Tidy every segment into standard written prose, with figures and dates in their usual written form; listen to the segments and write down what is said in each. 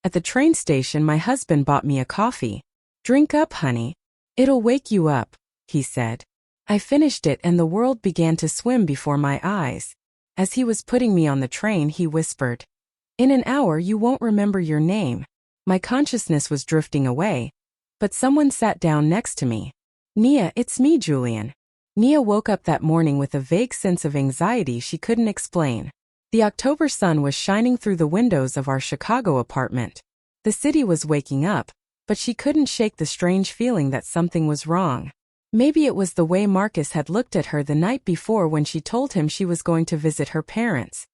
At the train station, my husband bought me a coffee. Drink up, honey. It'll wake you up, he said. I finished it and the world began to swim before my eyes. As he was putting me on the train, he whispered, "In an hour you won't remember your name." My consciousness was drifting away, but someone sat down next to me. "Nia, it's me, Julian." Nia woke up that morning with a vague sense of anxiety she couldn't explain. The October sun was shining through the windows of our Chicago apartment. The city was waking up, but she couldn't shake the strange feeling that something was wrong. Maybe it was the way Marcus had looked at her the night before when she told him she was going to visit her parents.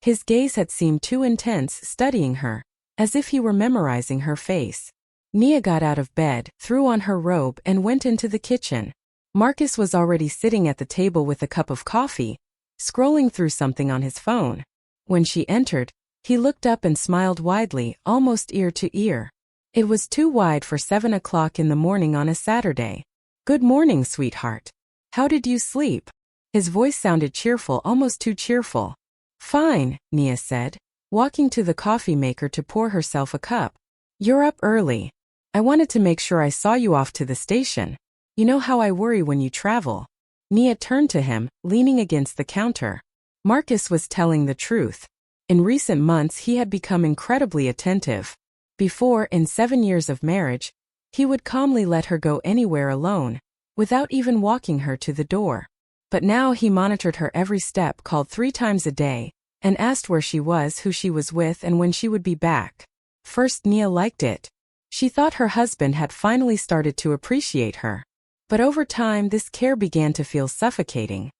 His gaze had seemed too intense, studying her, as if he were memorizing her face. Nia got out of bed, threw on her robe, and went into the kitchen. Marcus was already sitting at the table with a cup of coffee, scrolling through something on his phone. When she entered, he looked up and smiled widely, almost ear to ear. It was too wide for 7 o'clock in the morning on a Saturday. "Good morning, sweetheart. How did you sleep?" His voice sounded cheerful, almost too cheerful. "Fine," Nia said, walking to the coffee maker to pour herself a cup. "You're up early. I wanted to make sure I saw you off to the station. You know how I worry when you travel." Nia turned to him, leaning against the counter. Marcus was telling the truth. In recent months he had become incredibly attentive. Before, in 7 years of marriage, he would calmly let her go anywhere alone, without even walking her to the door. But now he monitored her every step, called 3 times a day, and asked where she was, who she was with, and when she would be back. First, Nia liked it. She thought her husband had finally started to appreciate her. But over time, this care began to feel suffocating.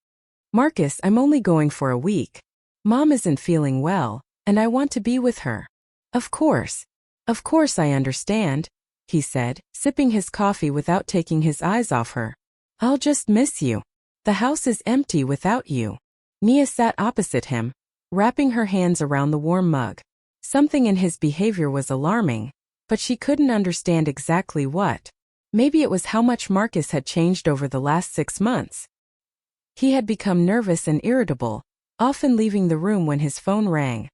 "Marcus, I'm only going for a week. Mom isn't feeling well, and I want to be with her." Of course I understand," he said, sipping his coffee without taking his eyes off her. "I'll just miss you. The house is empty without you." Nia sat opposite him, wrapping her hands around the warm mug. Something in his behavior was alarming, but she couldn't understand exactly what. Maybe it was how much Marcus had changed over the last 6 months. He had become nervous and irritable, often leaving the room when his phone rang.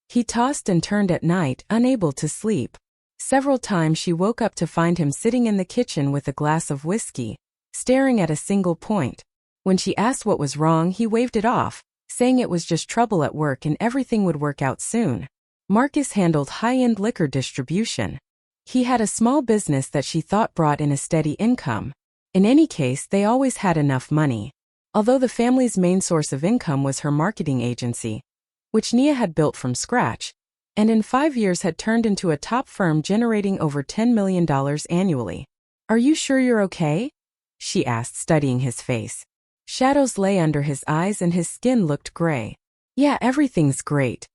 He tossed and turned at night, unable to sleep. Several times she woke up to find him sitting in the kitchen with a glass of whiskey, staring at a single point. When she asked what was wrong, he waved it off, saying it was just trouble at work and everything would work out soon. Marcus handled high-end liquor distribution. He had a small business that she thought brought in a steady income. In any case, they always had enough money. Although the family's main source of income was her marketing agency, which Nia had built from scratch, and in 5 years had turned into a top firm generating over $10 million annually. "Are you sure you're okay?" she asked, studying his face. Shadows lay under his eyes and his skin looked gray. "Yeah, everything's great."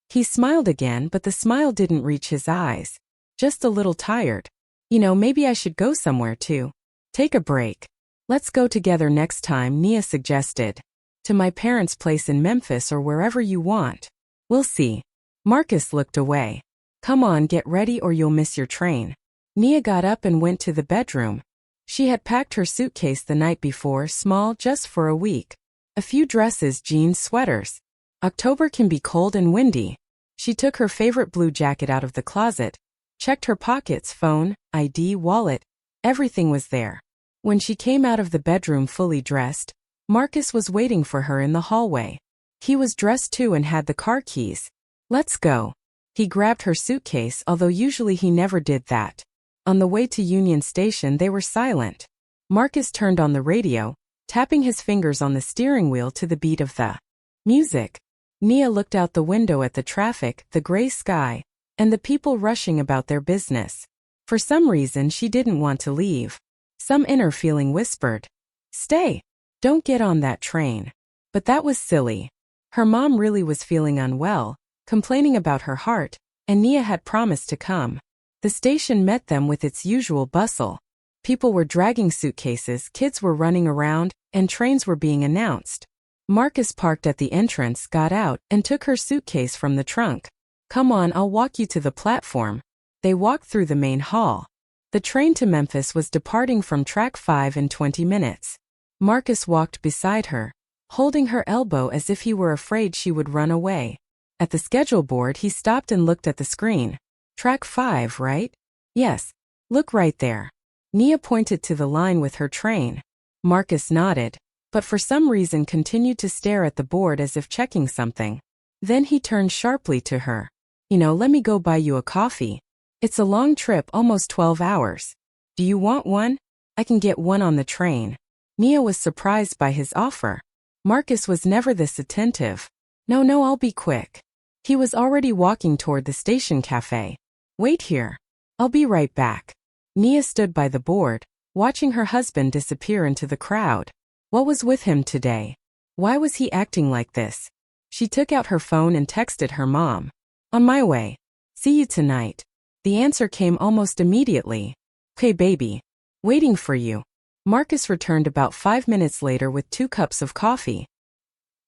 He smiled again, but the smile didn't reach his eyes. "Just a little tired. Maybe I should go somewhere too. Take a break." "Let's go together next time," Nia suggested. "To my parents' place in Memphis or wherever you want. We'll see." Marcus looked away. "Come on, get ready or you'll miss your train." Nia got up and went to the bedroom. She had packed her suitcase the night before, small, just for a week. A few dresses, jeans, sweaters. October can be cold and windy. She took her favorite blue jacket out of the closet, checked her pockets, phone, ID, wallet. Everything was there. When she came out of the bedroom fully dressed, Marcus was waiting for her in the hallway. He was dressed too and had the car keys. "Let's go." He grabbed her suitcase, although usually he never did that. On the way to Union Station, they were silent. Marcus turned on the radio, tapping his fingers on the steering wheel to the beat of the music. Nia looked out the window at the traffic, the gray sky, and the people rushing about their business. For some reason, she didn't want to leave. Some inner feeling whispered, "Stay. Don't get on that train." But that was silly. Her mom really was feeling unwell, complaining about her heart, and Nia had promised to come. The station met them with its usual bustle. People were dragging suitcases, kids were running around, and trains were being announced. Marcus parked at the entrance, got out, and took her suitcase from the trunk. "Come on, I'll walk you to the platform." They walked through the main hall. The train to Memphis was departing from track 5 in 20 minutes. Marcus walked beside her, holding her elbow as if he were afraid she would run away. At the schedule board, he stopped and looked at the screen. Track 5, right? Yes. Look right there. Nia pointed to the line with her train. Marcus nodded, but for some reason continued to stare at the board as if checking something. Then he turned sharply to her. Let me go buy you a coffee. It's a long trip, almost 12 hours. Do you want one? I can get one on the train. Nia was surprised by his offer. Marcus was never this attentive. No, I'll be quick. He was already walking toward the station cafe. Wait here. I'll be right back. Nia stood by the board, watching her husband disappear into the crowd. What was with him today? Why was he acting like this? She took out her phone and texted her mom. On my way. See you tonight. The answer came almost immediately. Okay, baby. Waiting for you. Marcus returned about 5 minutes later with 2 cups of coffee.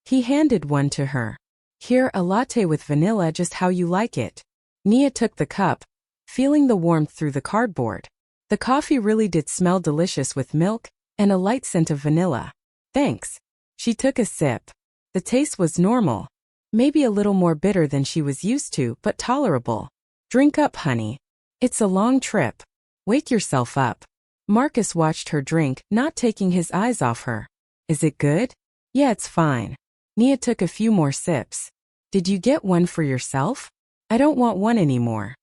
He handed one to her. Here, a latte with vanilla, just how you like it. Nia took the cup, feeling the warmth through the cardboard. The coffee really did smell delicious with milk and a light scent of vanilla. Thanks. She took a sip. The taste was normal. Maybe a little more bitter than she was used to, but tolerable. Drink up, honey. It's a long trip. Wake yourself up. Marcus watched her drink, not taking his eyes off her. Is it good? Yeah, it's fine. Nia took a few more sips. Did you get one for yourself? I don't want one anymore.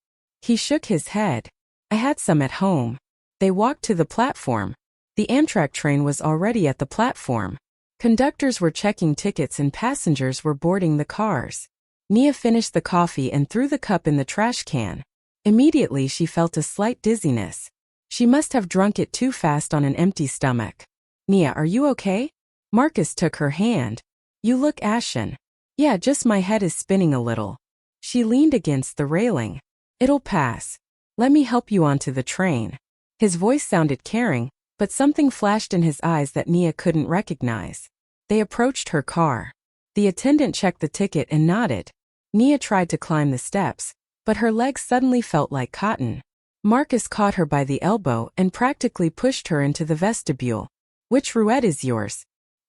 He shook his head. I had some at home. They walked to the platform. The Amtrak train was already at the platform. Conductors were checking tickets and passengers were boarding the cars. Nia finished the coffee and threw the cup in the trash can. Immediately she felt a slight dizziness. She must have drunk it too fast on an empty stomach. Nia, are you okay? Marcus took her hand. You look ashen. Yeah, just my head is spinning a little. She leaned against the railing. It'll pass. Let me help you onto the train. His voice sounded caring, but something flashed in his eyes that Nia couldn't recognize. They approached her car. The attendant checked the ticket and nodded. Nia tried to climb the steps, but her legs suddenly felt like cotton. Marcus caught her by the elbow and practically pushed her into the vestibule. Which roulette is yours?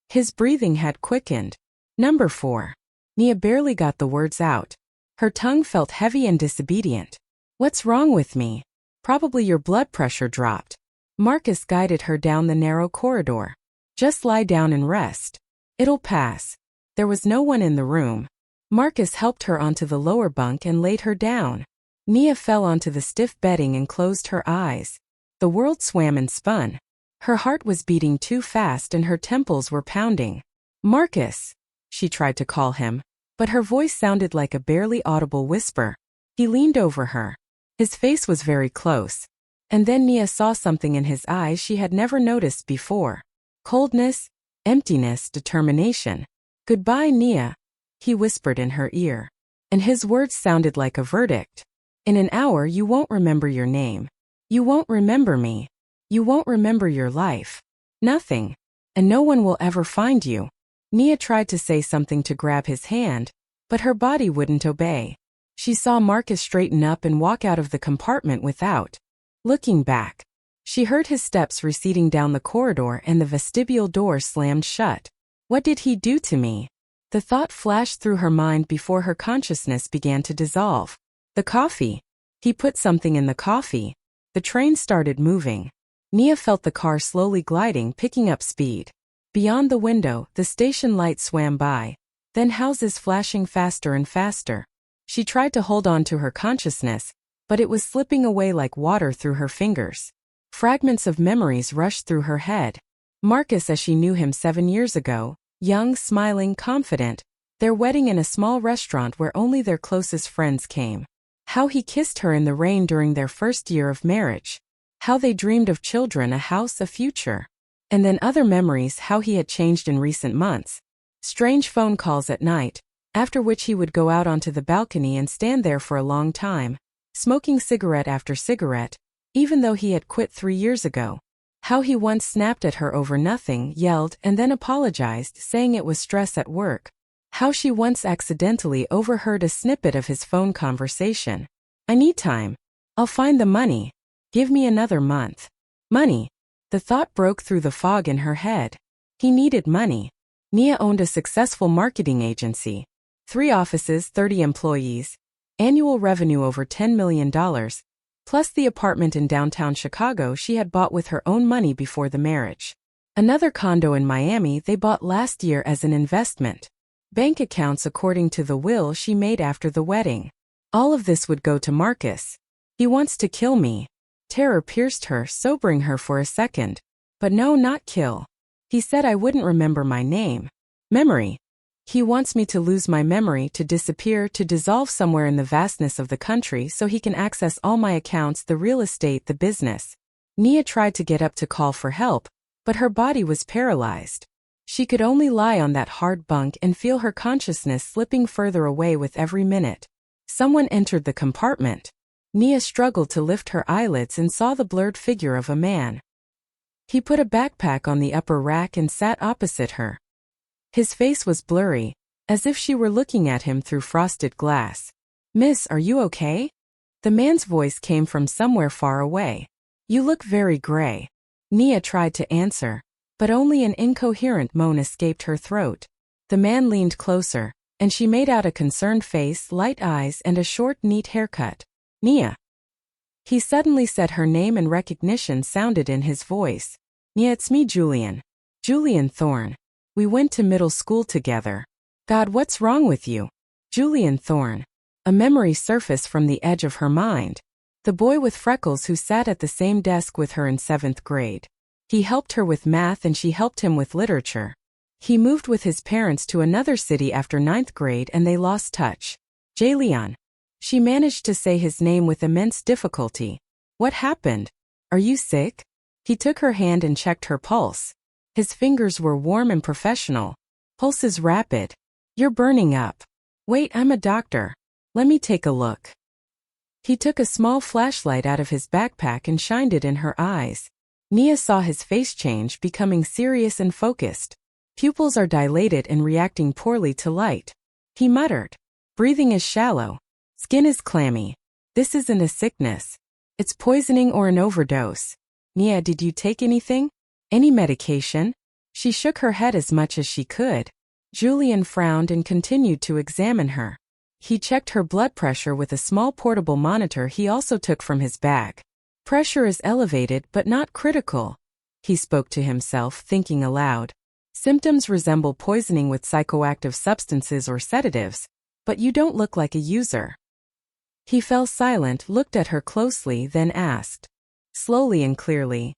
His breathing had quickened. Number 4. Nia barely got the words out. Her tongue felt heavy and disobedient. What's wrong with me? Probably your blood pressure dropped. Marcus guided her down the narrow corridor. Just lie down and rest. It'll pass. There was no one in the room. Marcus helped her onto the lower bunk and laid her down. Nia fell onto the stiff bedding and closed her eyes. The world swam and spun. Her heart was beating too fast and her temples were pounding. Marcus! She tried to call him, but her voice sounded like a barely audible whisper. He leaned over her. His face was very close. And then Nia saw something in his eyes she had never noticed before. Coldness, emptiness, determination. Goodbye, Nia, he whispered in her ear. And his words sounded like a verdict. In an hour you won't remember your name. You won't remember me. You won't remember your life. Nothing. And no one will ever find you. Nia tried to say something to grab his hand, but her body wouldn't obey. She saw Marcus straighten up and walk out of the compartment without looking back. She heard his steps receding down the corridor and the vestibule door slammed shut. What did he do to me? The thought flashed through her mind before her consciousness began to dissolve. The coffee. He put something in the coffee. The train started moving. Nia felt the car slowly gliding, picking up speed. Beyond the window, the station lights swam by, then houses flashing faster and faster. She tried to hold on to her consciousness, but it was slipping away like water through her fingers. Fragments of memories rushed through her head. Marcus as she knew him 7 years ago, young, smiling, confident, their wedding in a small restaurant where only their closest friends came. How he kissed her in the rain during their first year of marriage. How they dreamed of children, a house, a future. And then other memories, how he had changed in recent months. Strange phone calls at night, after which he would go out onto the balcony and stand there for a long time, smoking cigarette after cigarette, even though he had quit 3 years ago. How he once snapped at her over nothing, yelled, and then apologized, saying it was stress at work. How she once accidentally overheard a snippet of his phone conversation. I need time. I'll find the money. Give me another month. Money. The thought broke through the fog in her head. He needed money. Nia owned a successful marketing agency. 3 offices, 30 employees. Annual revenue over $10 million, plus the apartment in downtown Chicago she had bought with her own money before the marriage. Another condo in Miami they bought last year as an investment. Bank accounts according to the will she made after the wedding. All of this would go to Marcus. He wants to kill me. Terror pierced her, sobering her for a second. But no, not kill. He said I wouldn't remember my name. Memory. He wants me to lose my memory, to disappear, to dissolve somewhere in the vastness of the country so he can access all my accounts, the real estate, the business. Nia tried to get up to call for help, but her body was paralyzed. She could only lie on that hard bunk and feel her consciousness slipping further away with every minute. Someone entered the compartment. Nia struggled to lift her eyelids and saw the blurred figure of a man. He put a backpack on the upper rack and sat opposite her. His face was blurry, as if she were looking at him through frosted glass. "Miss, are you okay?" The man's voice came from somewhere far away. "You look very gray." Nia tried to answer, but only an incoherent moan escaped her throat. The man leaned closer, and she made out a concerned face, light eyes, and a short, neat haircut. "Nia." He suddenly said her name and recognition sounded in his voice. "Nia, it's me, Julian. Julian Thorne. We went to middle school together." "God, what's wrong with you?" Julian Thorne. A memory surfaced from the edge of her mind. The boy with freckles who sat at the same desk with her in 7th grade. He helped her with math and she helped him with literature. He moved with his parents to another city after 9th grade and they lost touch. Jaleon. She managed to say his name with immense difficulty. "What happened? Are you sick?" He took her hand and checked her pulse. His fingers were warm and professional. "Pulse is rapid. You're burning up." "Wait, I'm a doctor. Let me take a look." He took a small flashlight out of his backpack and shined it in her eyes. Nia saw his face change, becoming serious and focused. Pupils are dilated and reacting poorly to light. He muttered. "Breathing is shallow. Skin is clammy. This isn't a sickness. It's poisoning or an overdose. Nia, did you take anything? Any medication?" She shook her head as much as she could. Julian frowned and continued to examine her. He checked her blood pressure with a small portable monitor he also took from his bag. "Pressure is elevated but not critical," he spoke to himself, thinking aloud. "Symptoms resemble poisoning with psychoactive substances or sedatives, but you don't look like a user." He fell silent, looked at her closely, then asked, slowly and clearly,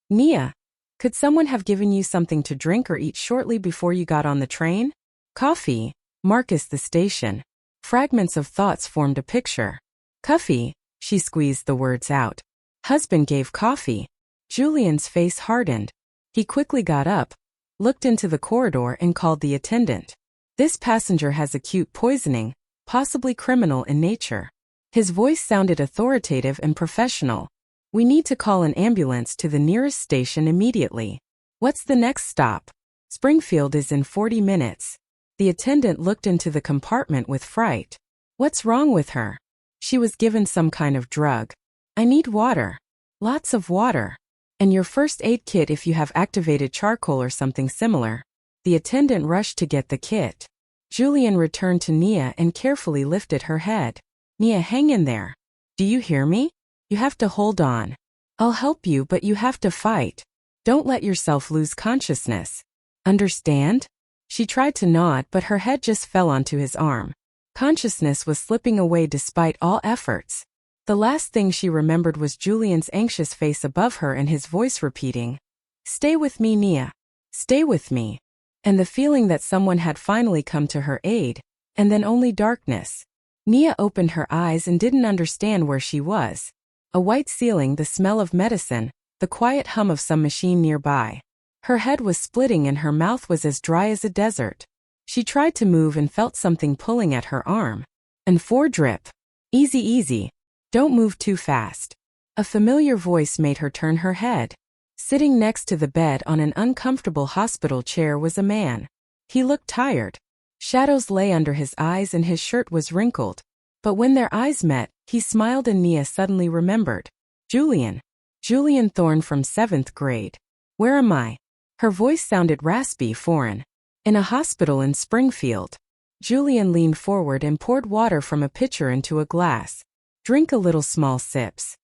"Nia, could someone have given you something to drink or eat shortly before you got on the train?" "Coffee. Marcus, the station." Fragments of thoughts formed a picture. "Coffee," she squeezed the words out. "Husband gave coffee." Julian's face hardened. He quickly got up, looked into the corridor and called the attendant. "This passenger has acute poisoning, possibly criminal in nature." His voice sounded authoritative and professional. "We need to call an ambulance to the nearest station immediately." "What's the next stop?" "Springfield is in 40 minutes. The attendant looked into the compartment with fright. "What's wrong with her?" "She was given some kind of drug." "I need water." "Lots of water. And your first aid kit if you have activated charcoal or something similar." The attendant rushed to get the kit. Julian returned to Nia and carefully lifted her head. "Nia, hang in there. Do you hear me? You have to hold on. I'll help you, but you have to fight. Don't let yourself lose consciousness. Understand?" She tried to nod, but her head just fell onto his arm. Consciousness was slipping away despite all efforts. The last thing she remembered was Julian's anxious face above her and his voice repeating, "Stay with me, Nia. Stay with me." And the feeling that someone had finally come to her aid, and then only darkness. Nia opened her eyes and didn't understand where she was. A white ceiling, the smell of medicine, the quiet hum of some machine nearby. Her head was splitting and her mouth was as dry as a desert. She tried to move and felt something pulling at her arm. "And 4 drip. Easy, easy. Don't move too fast." A familiar voice made her turn her head. Sitting next to the bed on an uncomfortable hospital chair was a man. He looked tired. Shadows lay under his eyes and his shirt was wrinkled. But when their eyes met, he smiled and Nia suddenly remembered. Julian. Julian Thorne from 7th grade. "Where am I?" Her voice sounded raspy, foreign. "In a hospital in Springfield." Julian leaned forward and poured water from a pitcher into a glass. Drink a little small sips.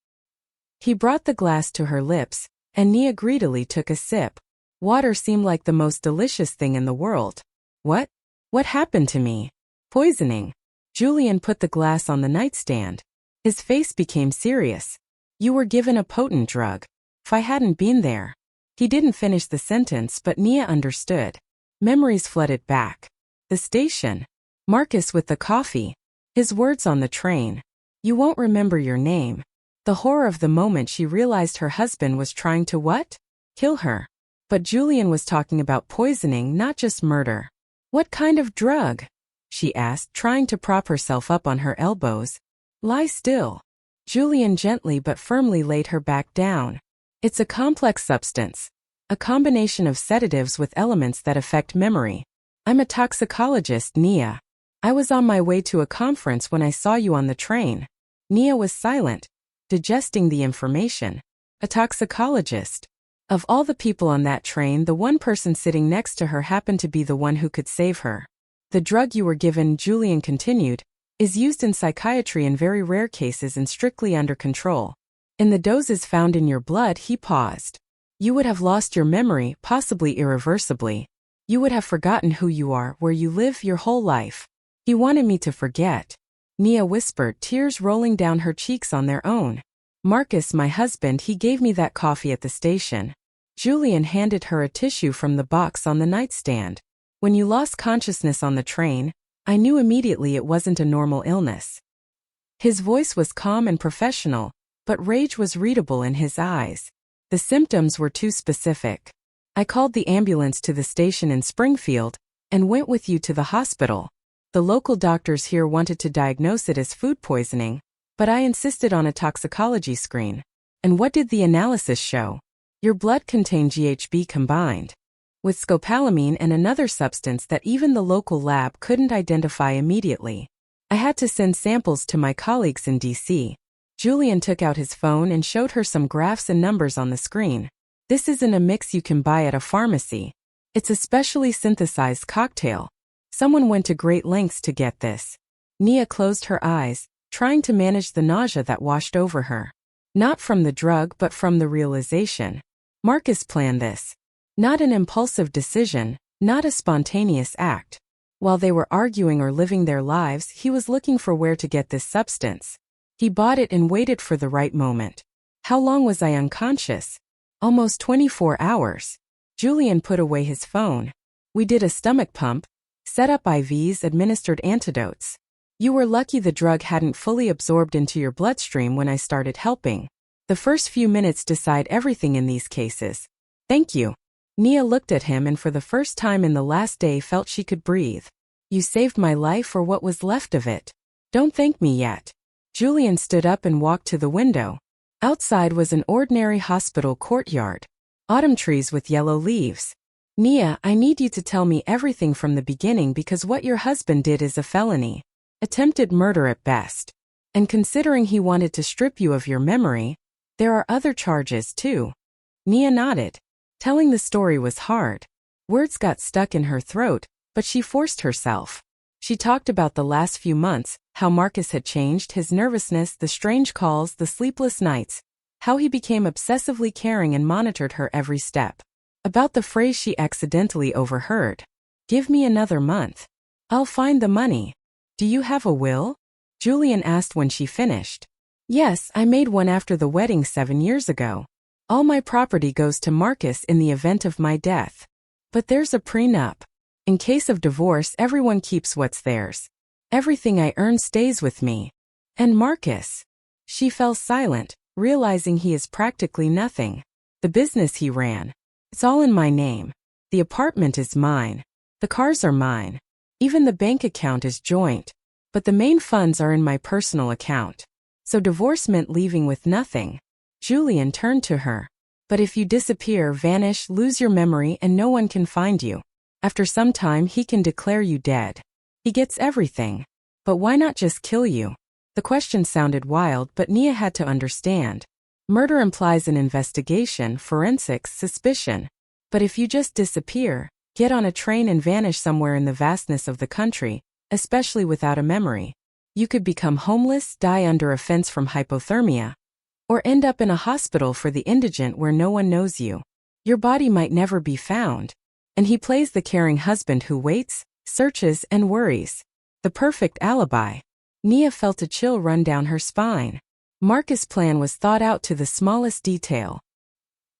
He brought the glass to her lips, and Nia greedily took a sip. Water seemed like the most delicious thing in the world. What? What happened to me? Poisoning. Julian put the glass on the nightstand. His face became serious. You were given a potent drug. If I hadn't been there. He didn't finish the sentence, but Nia understood. Memories flooded back. The station. Marcus with the coffee. His words on the train. You won't remember your name. The horror of the moment she realized her husband was trying to what? Kill her. But Julian was talking about poisoning, not just murder. What kind of drug? She asked, trying to prop herself up on her elbows. Lie still. Julian gently but firmly laid her back down. It's a complex substance. A combination of sedatives with elements that affect memory. I'm a toxicologist, Nia. I was on my way to a conference when I saw you on the train. Nia was silent, digesting the information. A toxicologist. Of all the people on that train, the one person sitting next to her happened to be the one who could save her. The drug you were given, Julian continued, is used in psychiatry in very rare cases and strictly under control. In the doses found in your blood, he paused. You would have lost your memory, possibly irreversibly. You would have forgotten who you are, where you live, your whole life. He wanted me to forget. Nia whispered, tears rolling down her cheeks on their own. Marcus, my husband, he gave me that coffee at the station. Julian handed her a tissue from the box on the nightstand. When you lost consciousness on the train, I knew immediately it wasn't a normal illness. His voice was calm and professional, but rage was readable in his eyes. The symptoms were too specific. I called the ambulance to the station in Springfield and went with you to the hospital. The local doctors here wanted to diagnose it as food poisoning, but I insisted on a toxicology screen. And what did the analysis show? Your blood contained GHB combined with scopolamine and another substance that even the local lab couldn't identify immediately. I had to send samples to my colleagues in DC. Julian took out his phone and showed her some graphs and numbers on the screen. This isn't a mix you can buy at a pharmacy. It's a specially synthesized cocktail. Someone went to great lengths to get this. Nia closed her eyes, trying to manage the nausea that washed over her. Not from the drug, but from the realization. Marcus planned this. Not an impulsive decision, not a spontaneous act. While they were arguing or living their lives, he was looking for where to get this substance. He bought it and waited for the right moment. How long was I unconscious? Almost 24 hours. Julian put away his phone. We did a stomach pump, set up IVs, administered antidotes. You were lucky the drug hadn't fully absorbed into your bloodstream when I started helping. The first few minutes decide everything in these cases. Thank you. Nia looked at him and for the first time in the last day felt she could breathe. You saved my life or what was left of it. Don't thank me yet. Julian stood up and walked to the window. Outside was an ordinary hospital courtyard. Autumn trees with yellow leaves. Nia, I need you to tell me everything from the beginning because what your husband did is a felony. Attempted murder at best. And considering he wanted to strip you of your memory, there are other charges too. Nia nodded. Telling the story was hard. Words got stuck in her throat, but she forced herself. She talked about the last few months, how Marcus had changed, his nervousness, the strange calls, the sleepless nights, how he became obsessively caring and monitored her every step. About the phrase she accidentally overheard. Give me another month. I'll find the money. Do you have a will? Julian asked when she finished. Yes, I made one after the wedding 7 years ago. All my property goes to Marcus in the event of my death. But there's a prenup. In case of divorce, everyone keeps what's theirs. Everything I earn stays with me. And Marcus? She fell silent, realizing he is practically nothing. The business he ran. It's all in my name. The apartment is mine. The cars are mine. Even the bank account is joint. But the main funds are in my personal account. So divorce meant leaving with nothing. Julian turned to her. But if you disappear, vanish, lose your memory, and no one can find you. After some time, he can declare you dead. He gets everything. But why not just kill you? The question sounded wild, but Nia had to understand. Murder implies an investigation, forensics, suspicion. But if you just disappear, get on a train and vanish somewhere in the vastness of the country, especially without a memory. You could become homeless, die under a fence from hypothermia, or end up in a hospital for the indigent where no one knows you. Your body might never be found. And he plays the caring husband who waits, searches, and worries. The perfect alibi. Nia felt a chill run down her spine. Marcus' plan was thought out to the smallest detail.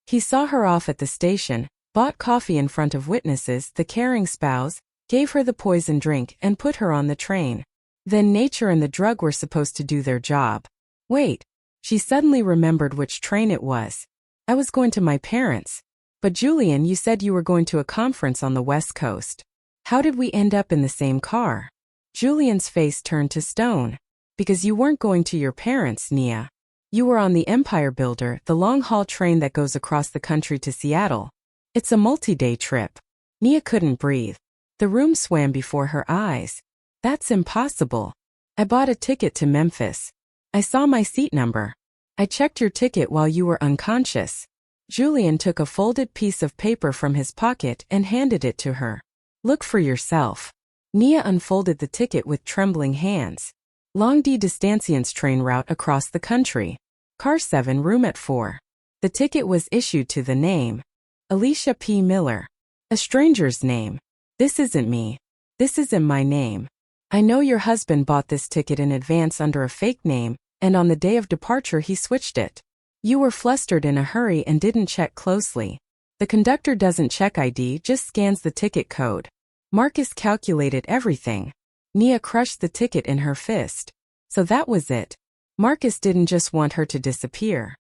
He saw her off at the station, bought coffee in front of witnesses, the caring spouse, gave her the poison drink, and put her on the train. Then nature and the drug were supposed to do their job. Wait. She suddenly remembered which train it was. I was going to my parents'. But Julian, you said you were going to a conference on the West Coast. How did we end up in the same car? Julian's face turned to stone. Because you weren't going to your parents', Nia. You were on the Empire Builder, the long-haul train that goes across the country to Seattle. It's a multi-day trip. Nia couldn't breathe. The room swam before her eyes. That's impossible. I bought a ticket to Memphis. I saw my seat number. I checked your ticket while you were unconscious. Julian took a folded piece of paper from his pocket and handed it to her. Look for yourself. Nia unfolded the ticket with trembling hands. Longue distance train route across the country. Car 7, room at 4. The ticket was issued to the name. Alicia P. Miller. A stranger's name. This isn't me. This isn't my name. I know your husband bought this ticket in advance under a fake name, and on the day of departure he switched it. You were flustered in a hurry and didn't check closely. The conductor doesn't check ID, just scans the ticket code. Marcus calculated everything. Nia crushed the ticket in her fist. So that was it. Marcus didn't just want her to disappear.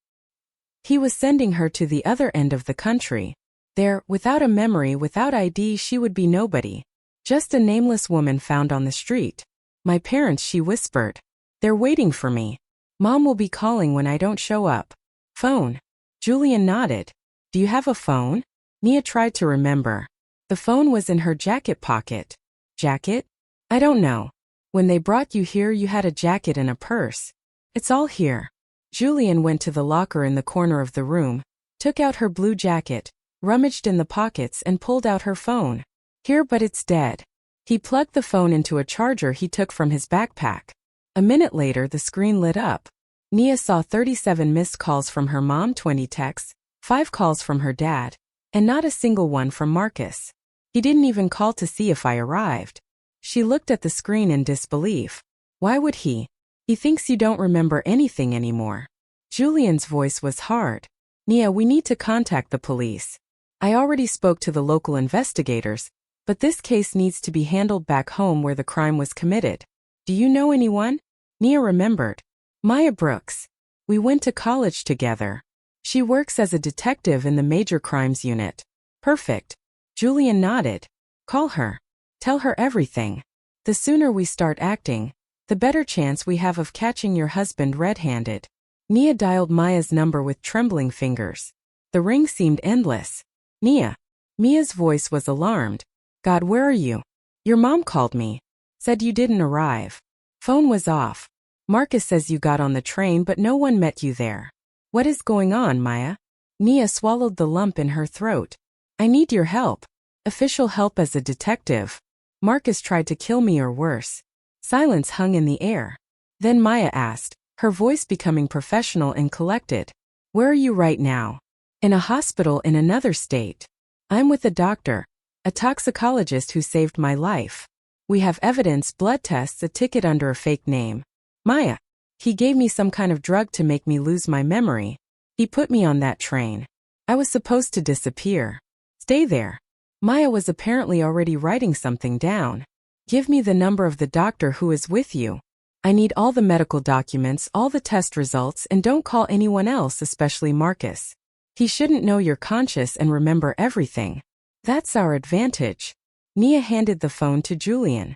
He was sending her to the other end of the country. There, without a memory, without ID, she would be nobody. Just a nameless woman found on the street. My parents, she whispered. They're waiting for me. Mom will be calling when I don't show up. Phone. Julian nodded. Do you have a phone? Nia tried to remember. The phone was in her jacket pocket. Jacket? I don't know. When they brought you here, you had a jacket and a purse. It's all here. Julian went to the locker in the corner of the room, took out her blue jacket, rummaged in the pockets, and pulled out her phone. Here, but it's dead. He plugged the phone into a charger he took from his backpack. A minute later, the screen lit up. Nia saw 37 missed calls from her mom, 20 texts, 5 calls from her dad, and not a single one from Marcus. He didn't even call to see if I arrived. She looked at the screen in disbelief. Why would he? He thinks you don't remember anything anymore. Julian's voice was hard. Nia, we need to contact the police. I already spoke to the local investigators, but this case needs to be handled back home where the crime was committed. Do you know anyone? Nia remembered. Maya Brooks. We went to college together. She works as a detective in the major crimes unit. Perfect. Julian nodded. Call her. Tell her everything. The sooner we start acting, the better chance we have of catching your husband red-handed. Nia dialed Maya's number with trembling fingers. The ring seemed endless. Nia. Mia's voice was alarmed. God, where are you? Your mom called me. Said you didn't arrive. Phone was off. Marcus says you got on the train but no one met you there. What is going on, Maya? Nia swallowed the lump in her throat. I need your help. Official help as a detective. Marcus tried to kill me or worse. Silence hung in the air. Then Maya asked, her voice becoming professional and collected. Where are you right now? In a hospital in another state. I'm with a doctor, a toxicologist who saved my life. We have evidence, blood tests, a ticket under a fake name. Maya. He gave me some kind of drug to make me lose my memory. He put me on that train. I was supposed to disappear. Stay there. Maya was apparently already writing something down. Give me the number of the doctor who is with you. I need all the medical documents, all the test results, and don't call anyone else, especially Marcus. He shouldn't know you're conscious and remember everything. That's our advantage. Nia handed the phone to Julian.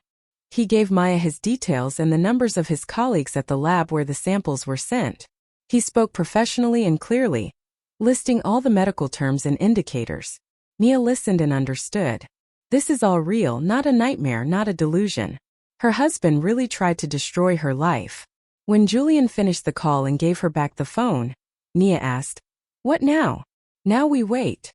He gave Maya his details and the numbers of his colleagues at the lab where the samples were sent. He spoke professionally and clearly, listing all the medical terms and indicators. Nia listened and understood. This is all real, not a nightmare, not a delusion. Her husband really tried to destroy her life. When Julian finished the call and gave her back the phone, Nia asked, What now? Now we wait.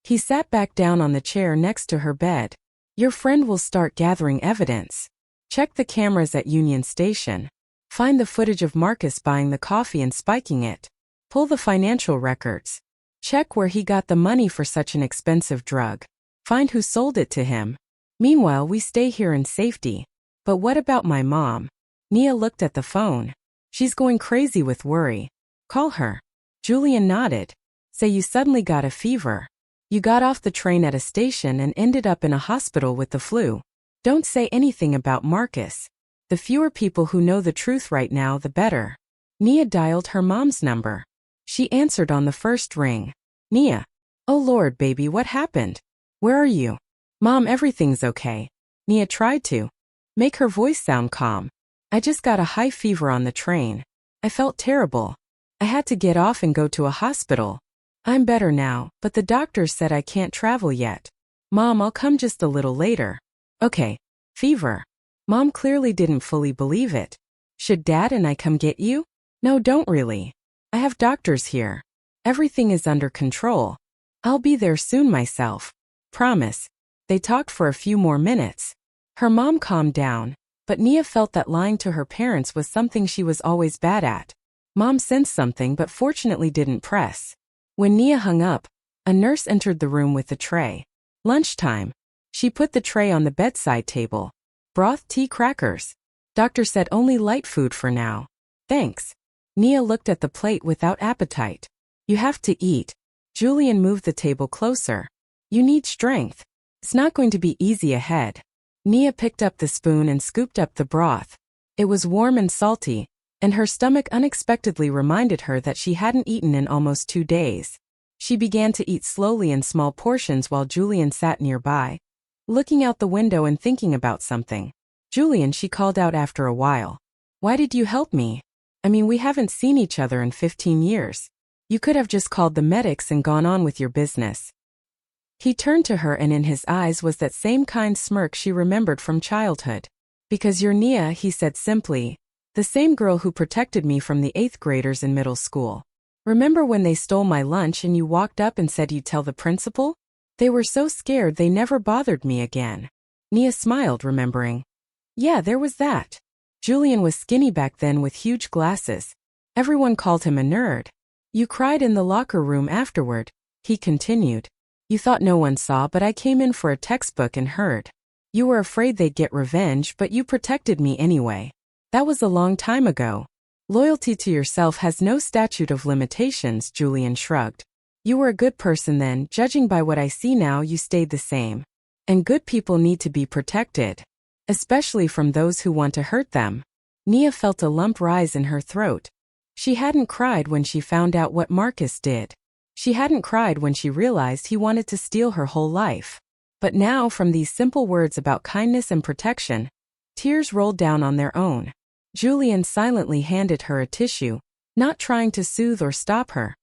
He sat back down on the chair next to her bed. Your friend will start gathering evidence. Check the cameras at Union Station. Find the footage of Marcus buying the coffee and spiking it. Pull the financial records. Check where he got the money for such an expensive drug. Find who sold it to him. Meanwhile, we stay here in safety. But what about my mom? Nia looked at the phone. She's going crazy with worry. Call her. Julian nodded. Say you suddenly got a fever. You got off the train at a station and ended up in a hospital with the flu. Don't say anything about Marcus. The fewer people who know the truth right now, the better. Nia dialed her mom's number. She answered on the first ring. Nia. Oh Lord, baby, what happened? Where are you? Mom, everything's okay. Nia tried to make her voice sound calm. I just got a high fever on the train. I felt terrible. I had to get off and go to a hospital. I'm better now, but the doctors said I can't travel yet. Mom, I'll come just a little later. Okay. Fever. Mom clearly didn't fully believe it. Should Dad and I come get you? No, don't really. I have doctors here. Everything is under control. I'll be there soon myself. Promise. They talked for a few more minutes. Her mom calmed down, but Nia felt that lying to her parents was something she was always bad at. Mom sensed something but fortunately didn't press. When Nia hung up, a nurse entered the room with a tray. Lunchtime. She put the tray on the bedside table. Broth, tea, crackers. Doctor said only light food for now. Thanks. Nia looked at the plate without appetite. You have to eat. Julian moved the table closer. You need strength. It's not going to be easy ahead. Nia picked up the spoon and scooped up the broth. It was warm and salty, and her stomach unexpectedly reminded her that she hadn't eaten in almost 2 days. She began to eat slowly in small portions while Julian sat nearby, looking out the window and thinking about something. Julian, she called out after a while. Why did you help me? I mean, we haven't seen each other in 15 years. You could have just called the medics and gone on with your business. He turned to her and in his eyes was that same kind smirk she remembered from childhood. Because you're Nia, he said simply. The same girl who protected me from the 8th graders in middle school. Remember when they stole my lunch and you walked up and said you'd tell the principal? They were so scared they never bothered me again. Nia smiled, remembering. Yeah, there was that. Julian was skinny back then with huge glasses. Everyone called him a nerd. You cried in the locker room afterward, he continued. You thought no one saw, but I came in for a textbook and heard. You were afraid they'd get revenge, but you protected me anyway. That was a long time ago. Loyalty to yourself has no statute of limitations, Julian shrugged. You were a good person then, judging by what I see now you stayed the same. And good people need to be protected. Especially from those who want to hurt them. Nia felt a lump rise in her throat. She hadn't cried when she found out what Marcus did. She hadn't cried when she realized he wanted to steal her whole life. But now, from these simple words about kindness and protection, tears rolled down on their own. Julian silently handed her a tissue, not trying to soothe or stop her.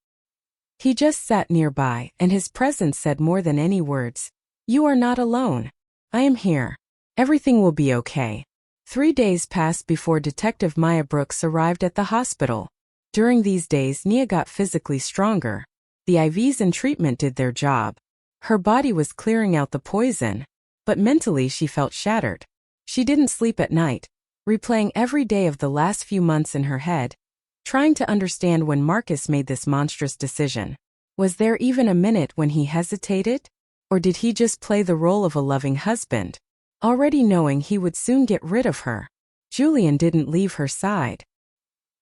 He just sat nearby, and his presence said more than any words. You are not alone. I am here. Everything will be okay. 3 days passed before Detective Maya Brooks arrived at the hospital. During these days, Nia got physically stronger. The IVs and treatment did their job. Her body was clearing out the poison, but mentally she felt shattered. She didn't sleep at night, replaying every day of the last few months in her head, trying to understand when Marcus made this monstrous decision. Was there even a minute when he hesitated? Or did he just play the role of a loving husband, already knowing he would soon get rid of her? Julian didn't leave her side.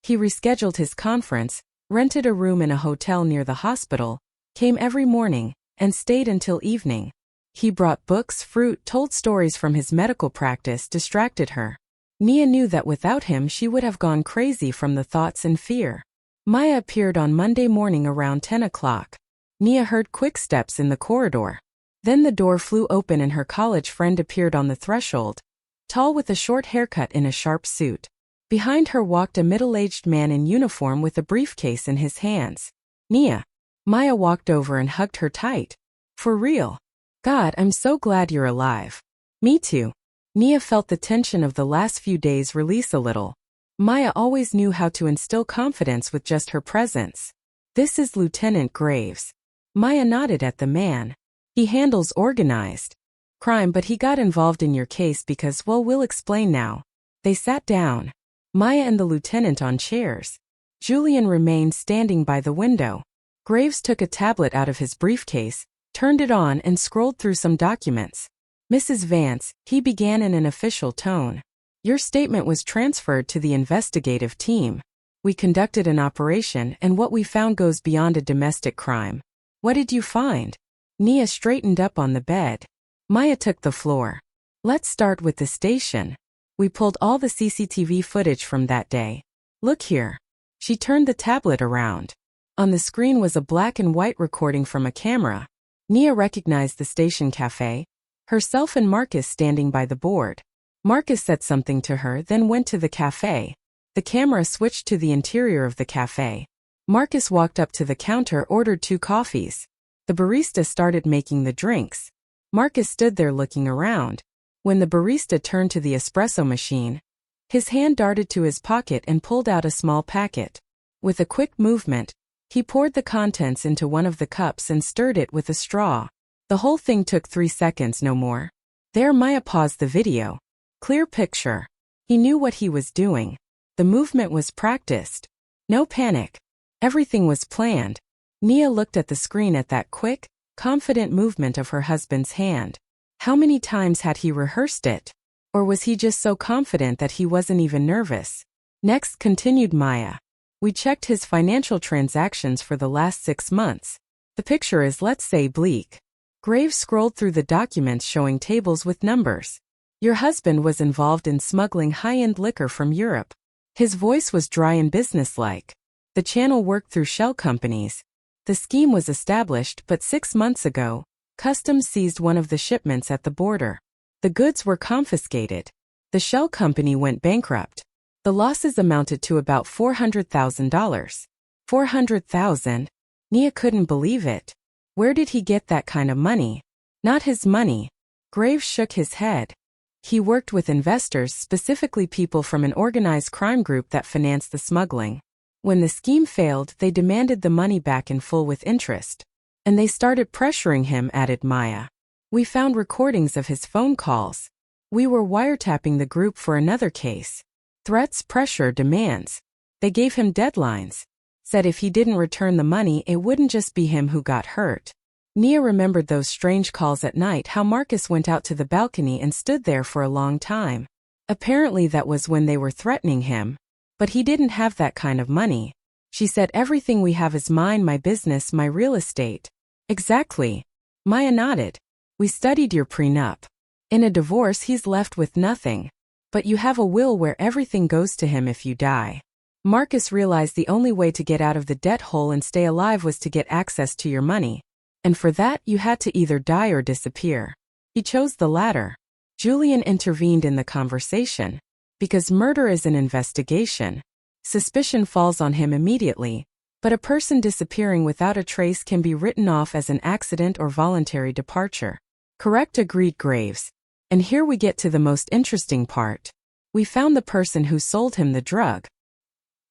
He rescheduled his conference, rented a room in a hotel near the hospital, came every morning, and stayed until evening. He brought books, fruit, told stories from his medical practice, distracted her. Nia knew that without him she would have gone crazy from the thoughts and fear. Maya appeared on Monday morning around 10 o'clock. Nia heard quick steps in the corridor. Then the door flew open and her college friend appeared on the threshold, tall with a short haircut in a sharp suit. Behind her walked a middle-aged man in uniform with a briefcase in his hands. Nia. Maya walked over and hugged her tight. For real. God, I'm so glad you're alive. Me too. Nia felt the tension of the last few days release a little. Maya always knew how to instill confidence with just her presence. This is Lieutenant Graves. Maya nodded at the man. He handles organized crime, but he got involved in your case because, well, we'll explain now. They sat down, Maya and the lieutenant on chairs. Julian remained standing by the window. Graves took a tablet out of his briefcase, turned it on and scrolled through some documents. Mrs. Vance, he began in an official tone. Your statement was transferred to the investigative team. We conducted an operation and what we found goes beyond a domestic crime. What did you find? Nia straightened up on the bed. Maya took the floor. Let's start with the station. We pulled all the CCTV footage from that day. Look here. She turned the tablet around. On the screen was a black and white recording from a camera. Nia recognized the station cafe, herself and Marcus standing by the board. Marcus said something to her, then went to the cafe. The camera switched to the interior of the cafe. Marcus walked up to the counter, ordered 2 coffees. The barista started making the drinks. Marcus stood there looking around. When the barista turned to the espresso machine, his hand darted to his pocket and pulled out a small packet. With a quick movement, he poured the contents into one of the cups and stirred it with a straw. The whole thing took 3 seconds, no more. There, Maya paused the video. Clear picture. He knew what he was doing. The movement was practiced. No panic. Everything was planned. Nia looked at the screen at that quick, confident movement of her husband's hand. How many times had he rehearsed it? Or was he just so confident that he wasn't even nervous? Next, continued Maya. We checked his financial transactions for the last 6 months. The picture is, let's say, bleak. Graves scrolled through the documents showing tables with numbers. Your husband was involved in smuggling high-end liquor from Europe. His voice was dry and businesslike. The channel worked through shell companies. The scheme was established, but 6 months ago, Customs seized one of the shipments at the border. The goods were confiscated. The shell company went bankrupt. The losses amounted to about $400,000. $400,000? Nia couldn't believe it. Where did he get that kind of money? Not his money. Graves shook his head. He worked with investors, specifically people from an organized crime group that financed the smuggling. When the scheme failed, they demanded the money back in full with interest. And they started pressuring him, added Maya. We found recordings of his phone calls. We were wiretapping the group for another case. Threats, pressure, demands. They gave him deadlines. Said if he didn't return the money, it wouldn't just be him who got hurt. Nia remembered those strange calls at night, how Marcus went out to the balcony and stood there for a long time. Apparently that was when they were threatening him. But he didn't have that kind of money. She said, everything we have is mine, my business, my real estate. Exactly. Maya nodded. We studied your prenup. In a divorce, he's left with nothing. But you have a will where everything goes to him if you die. Marcus realized the only way to get out of the debt hole and stay alive was to get access to your money. And for that, you had to either die or disappear. He chose the latter. Julian intervened in the conversation. Because murder is an investigation. Suspicion falls on him immediately, but a person disappearing without a trace can be written off as an accident or voluntary departure. Correct, agreed Graves. And here we get to the most interesting part. We found the person who sold him the drug.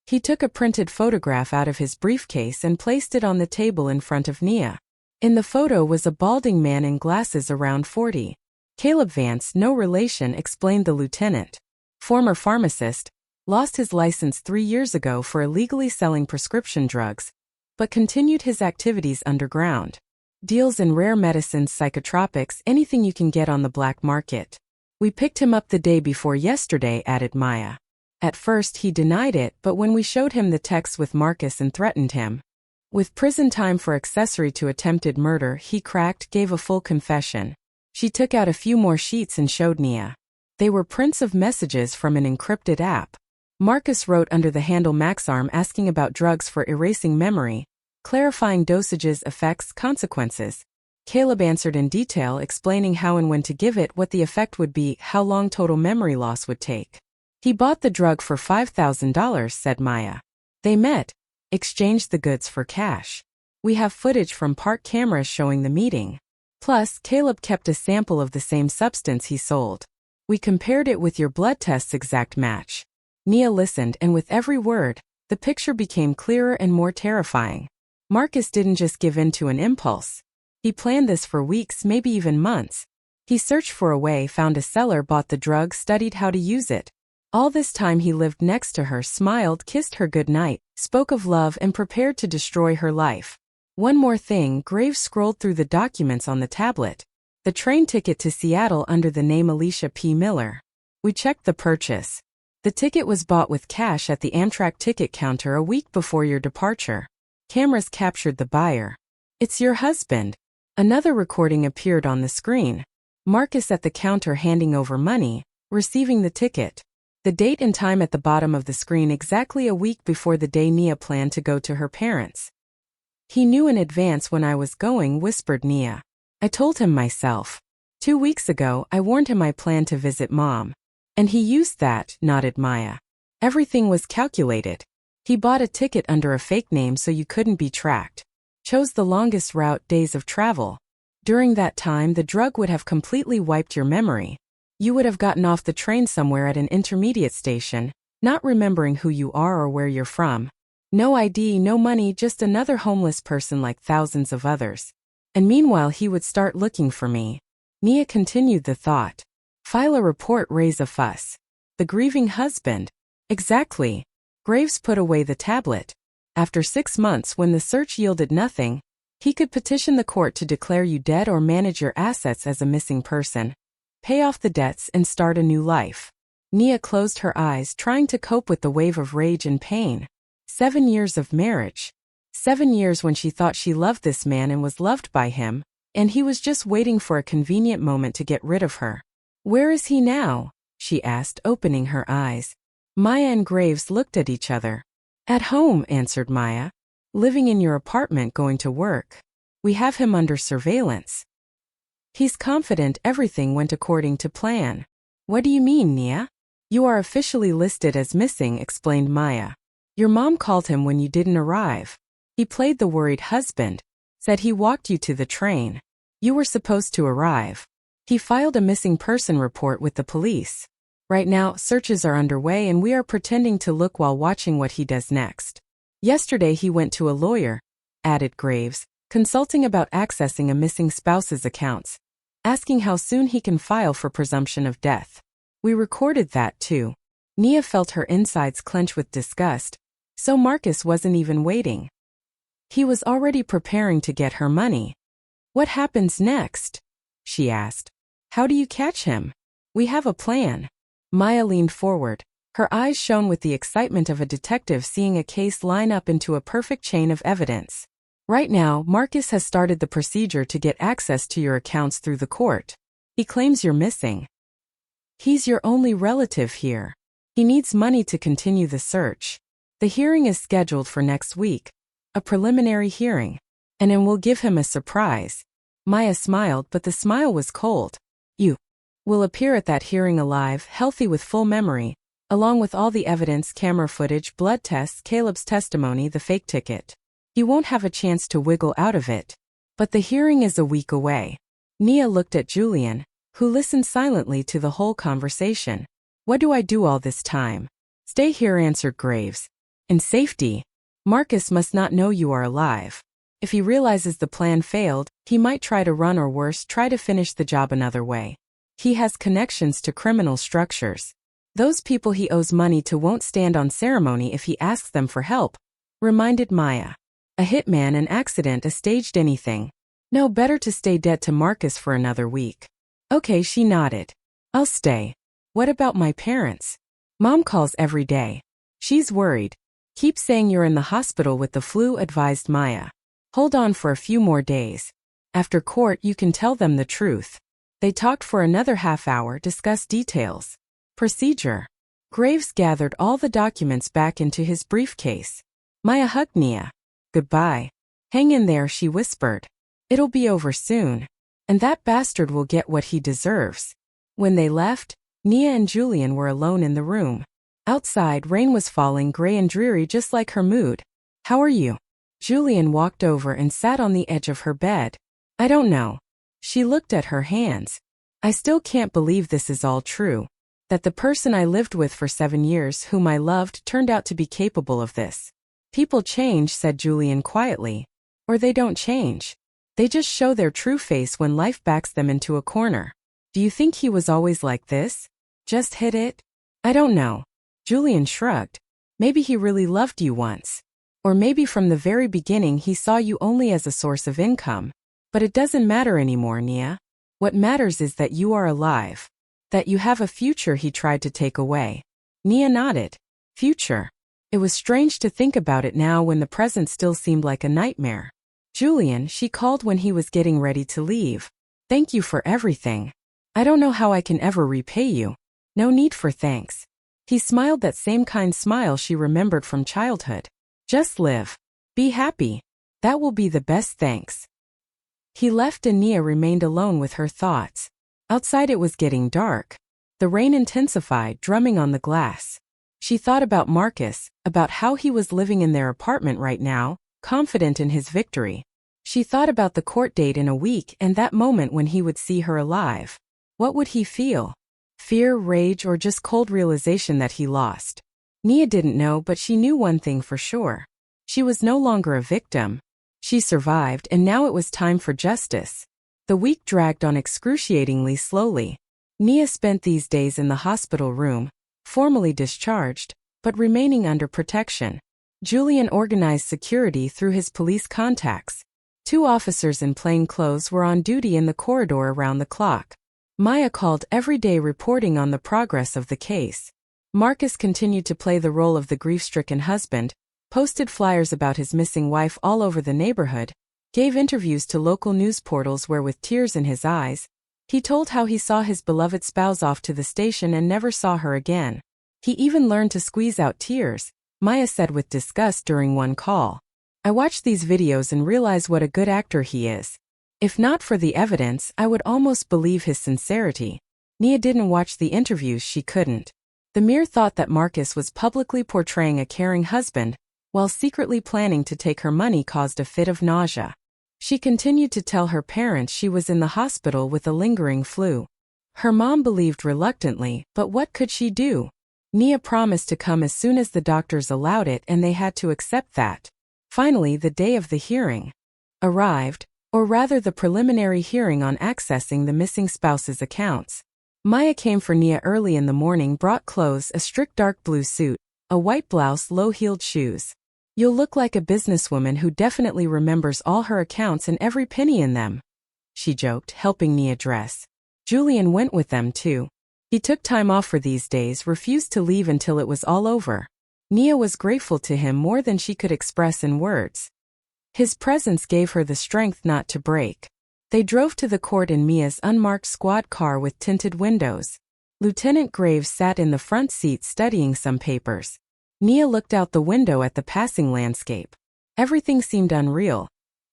He took a printed photograph out of his briefcase and placed it on the table in front of Nia. In the photo was a balding man in glasses around 40. Caleb Vance, no relation, explained the lieutenant. Former pharmacist, lost his license 3 years ago for illegally selling prescription drugs, but continued his activities underground. Deals in rare medicines, psychotropics, anything you can get on the black market. We picked him up the day before yesterday, added Maya. At first he denied it, but when we showed him the text with Marcus and threatened him with prison time for accessory to attempted murder, he cracked, gave a full confession. She took out a few more sheets and showed Nia. They were prints of messages from an encrypted app. Marcus wrote under the handle Maxarm asking about drugs for erasing memory, clarifying dosages, effects, consequences. Caleb answered in detail, explaining how and when to give it, what the effect would be, how long total memory loss would take. He bought the drug for $5,000, said Maya. They met, exchanged the goods for cash. We have footage from park cameras showing the meeting. Plus, Caleb kept a sample of the same substance he sold. We compared it with your blood test's exact match. Nia listened, and with every word, the picture became clearer and more terrifying. Marcus didn't just give in to an impulse. He planned this for weeks, maybe even months. He searched for a way, found a seller, bought the drug, studied how to use it. All this time he lived next to her, smiled, kissed her goodnight, spoke of love, and prepared to destroy her life. One more thing, Graves scrolled through the documents on the tablet. The train ticket to Seattle under the name Alicia P. Miller. We checked the purchase. The ticket was bought with cash at the Amtrak ticket counter a week before your departure. Cameras captured the buyer. It's your husband. Another recording appeared on the screen. Marcus at the counter handing over money, receiving the ticket. The date and time at the bottom of the screen, exactly a week before the day Nia planned to go to her parents. He knew in advance when I was going, whispered Nia. I told him myself. 2 weeks ago, I warned him I planned to visit Mom. And he used that, nodded Maya. Everything was calculated. He bought a ticket under a fake name so you couldn't be tracked. Chose the longest route, days of travel. During that time, the drug would have completely wiped your memory. You would have gotten off the train somewhere at an intermediate station, not remembering who you are or where you're from. No ID, no money, just another homeless person like thousands of others. And meanwhile he would start looking for me. Nia continued the thought. File a report, raise a fuss. The grieving husband. Exactly. Graves put away the tablet. After 6 months, when the search yielded nothing, he could petition the court to declare you dead or manage your assets as a missing person. Pay off the debts and start a new life. Nia closed her eyes, trying to cope with the wave of rage and pain. 7 years of marriage. 7 years when she thought she loved this man and was loved by him, and he was just waiting for a convenient moment to get rid of her. Where is he now? She asked, opening her eyes. Maya and Graves looked at each other. At home, answered Maya. Living in your apartment, going to work. We have him under surveillance. He's confident everything went according to plan. What do you mean, Nia? You are officially listed as missing, explained Maya. Your mom called him when you didn't arrive. He played the worried husband. Said he walked you to the train. You were supposed to arrive. He filed a missing person report with the police. Right now, searches are underway and we are pretending to look while watching what he does next. Yesterday he went to a lawyer, added Graves, consulting about accessing a missing spouse's accounts, asking how soon he can file for presumption of death. We recorded that too. Nia felt her insides clench with disgust. So Marcus wasn't even waiting. He was already preparing to get her money. What happens next? She asked. How do you catch him? We have a plan. Maya leaned forward. Her eyes shone with the excitement of a detective seeing a case line up into a perfect chain of evidence. Right now, Marcus has started the procedure to get access to your accounts through the court. He claims you're missing. He's your only relative here. He needs money to continue the search. The hearing is scheduled for next week. A preliminary hearing. And then we'll give him a surprise. Maya smiled, but the smile was cold. You will appear at that hearing alive, healthy with full memory, along with all the evidence, camera footage, blood tests, Caleb's testimony, the fake ticket. You won't have a chance to wiggle out of it. But the hearing is a week away. Nia looked at Julian, who listened silently to the whole conversation. What do I do all this time? Stay here, answered Graves. In safety. Marcus must not know you are alive. If he realizes the plan failed, he might try to run or worse, try to finish the job another way. He has connections to criminal structures. Those people he owes money to won't stand on ceremony if he asks them for help, reminded Maya. A hitman, an accident, a staged anything. No, better to stay dead to Marcus for another week. Okay, she nodded. I'll stay. What about my parents? Mom calls every day. She's worried. Keep saying you're in the hospital with the flu, advised Maya. Hold on for a few more days. After court, you can tell them the truth. They talked for another half hour, discussed details. Procedure. Graves gathered all the documents back into his briefcase. Maya hugged Nia. Goodbye. Hang in there, she whispered. It'll be over soon. And that bastard will get what he deserves. When they left, Nia and Julian were alone in the room. Outside, rain was falling, gray and dreary, just like her mood. How are you? Julian walked over and sat on the edge of her bed. I don't know. She looked at her hands. I still can't believe this is all true. That the person I lived with for 7 years, whom I loved, turned out to be capable of this. People change, said Julian quietly. Or they don't change. They just show their true face when life backs them into a corner. Do you think he was always like this? Just hit it? I don't know. Julian shrugged. Maybe he really loved you once. Or maybe from the very beginning he saw you only as a source of income. But it doesn't matter anymore, Nia. What matters is that you are alive. That you have a future he tried to take away. Nia nodded. Future. It was strange to think about it now when the present still seemed like a nightmare. Julian, she called when he was getting ready to leave. Thank you for everything. I don't know how I can ever repay you. No need for thanks. He smiled that same kind smile she remembered from childhood. Just live. Be happy. That will be the best thanks. He left and Nia remained alone with her thoughts. Outside it was getting dark. The rain intensified, drumming on the glass. She thought about Marcus, about how he was living in their apartment right now, confident in his victory. She thought about the court date in a week and that moment when he would see her alive. What would he feel? Fear, rage, or just cold realization that he lost? Nia didn't know, but she knew one thing for sure. She was no longer a victim. She survived, and now it was time for justice. The week dragged on excruciatingly slowly. Nia spent these days in the hospital room, formally discharged, but remaining under protection. Julian organized security through his police contacts. 2 officers in plain clothes were on duty in the corridor around the clock. Maya called every day reporting on the progress of the case. Marcus continued to play the role of the grief-stricken husband, posted flyers about his missing wife all over the neighborhood, gave interviews to local news portals where with tears in his eyes, he told how he saw his beloved spouse off to the station and never saw her again. He even learned to squeeze out tears, Maya said with disgust during one call. I watch these videos and realize what a good actor he is. If not for the evidence, I would almost believe his sincerity. Nia didn't watch the interviews, she couldn't. The mere thought that Marcus was publicly portraying a caring husband, while secretly planning to take her money caused a fit of nausea. She continued to tell her parents she was in the hospital with a lingering flu. Her mom believed reluctantly, but what could she do? Nia promised to come as soon as the doctors allowed it and they had to accept that. Finally, the day of the hearing arrived, or rather the preliminary hearing on accessing the missing spouse's accounts. Maya came for Nia early in the morning, brought clothes, a strict dark blue suit, a white blouse, low-heeled shoes. You'll look like a businesswoman who definitely remembers all her accounts and every penny in them, she joked, helping Nia dress. Julian went with them too. He took time off for these days, refused to leave until it was all over. Nia was grateful to him more than she could express in words. His presence gave her the strength not to break. They drove to the court in Mia's unmarked squad car with tinted windows. Lieutenant Graves sat in the front seat studying some papers. Nia looked out the window at the passing landscape. Everything seemed unreal,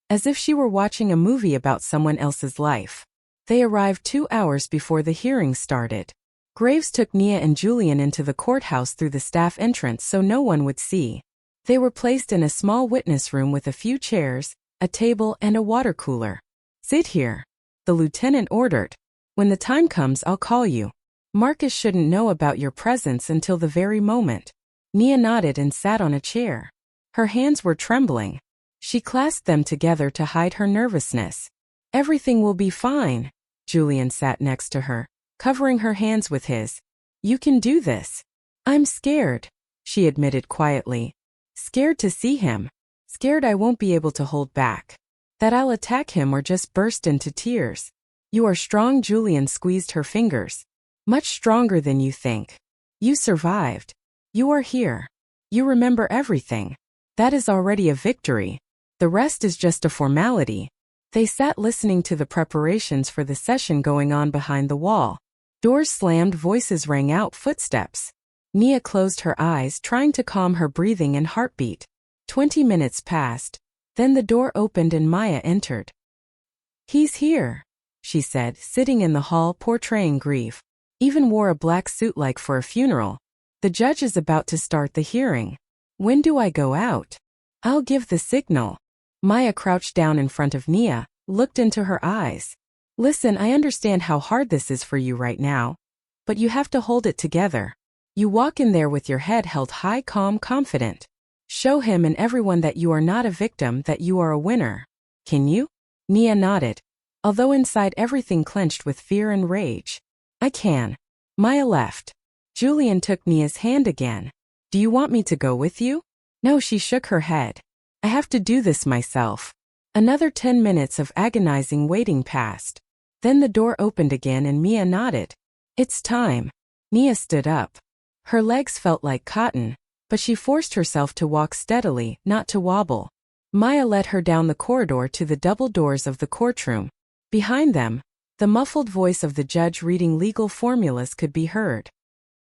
as if she were watching a movie about someone else's life. They arrived 2 hours before the hearing started. Graves took Nia and Julian into the courthouse through the staff entrance so no one would see. They were placed in a small witness room with a few chairs, a table, and a water cooler. Sit here, the lieutenant ordered. When the time comes, I'll call you. Marcus shouldn't know about your presence until the very moment. Nia nodded and sat on a chair. Her hands were trembling. She clasped them together to hide her nervousness. Everything will be fine. Julian sat next to her, covering her hands with his. You can do this. I'm scared, she admitted quietly. Scared to see him. Scared I won't be able to hold back. That I'll attack him or just burst into tears. You are strong, Julian squeezed her fingers. Much stronger than you think. You survived. You are here. You remember everything. That is already a victory. The rest is just a formality. They sat listening to the preparations for the session going on behind the wall. Doors slammed, voices rang out, footsteps. Nia closed her eyes, trying to calm her breathing and heartbeat. 20 minutes passed. Then the door opened and Maya entered. He's here, she said, sitting in the hall portraying grief. Even wore a black suit like for a funeral. The judge is about to start the hearing. When do I go out? I'll give the signal. Maya crouched down in front of Nia, looked into her eyes. Listen, I understand how hard this is for you right now. But you have to hold it together. You walk in there with your head held high, calm, confident. Show him and everyone that you are not a victim, that you are a winner. Can you? Nia nodded. although inside everything clenched with fear and rage. I can. Maya left. Julian took Nia's hand again. Do you want me to go with you? No, she shook her head. I have to do this myself. Another 10 minutes of agonizing waiting passed. Then the door opened again and Mia nodded. It's time. Nia stood up. Her legs felt like cotton, but she forced herself to walk steadily, not to wobble. Maya led her down the corridor to the double doors of the courtroom. Behind them, the muffled voice of the judge reading legal formulas could be heard.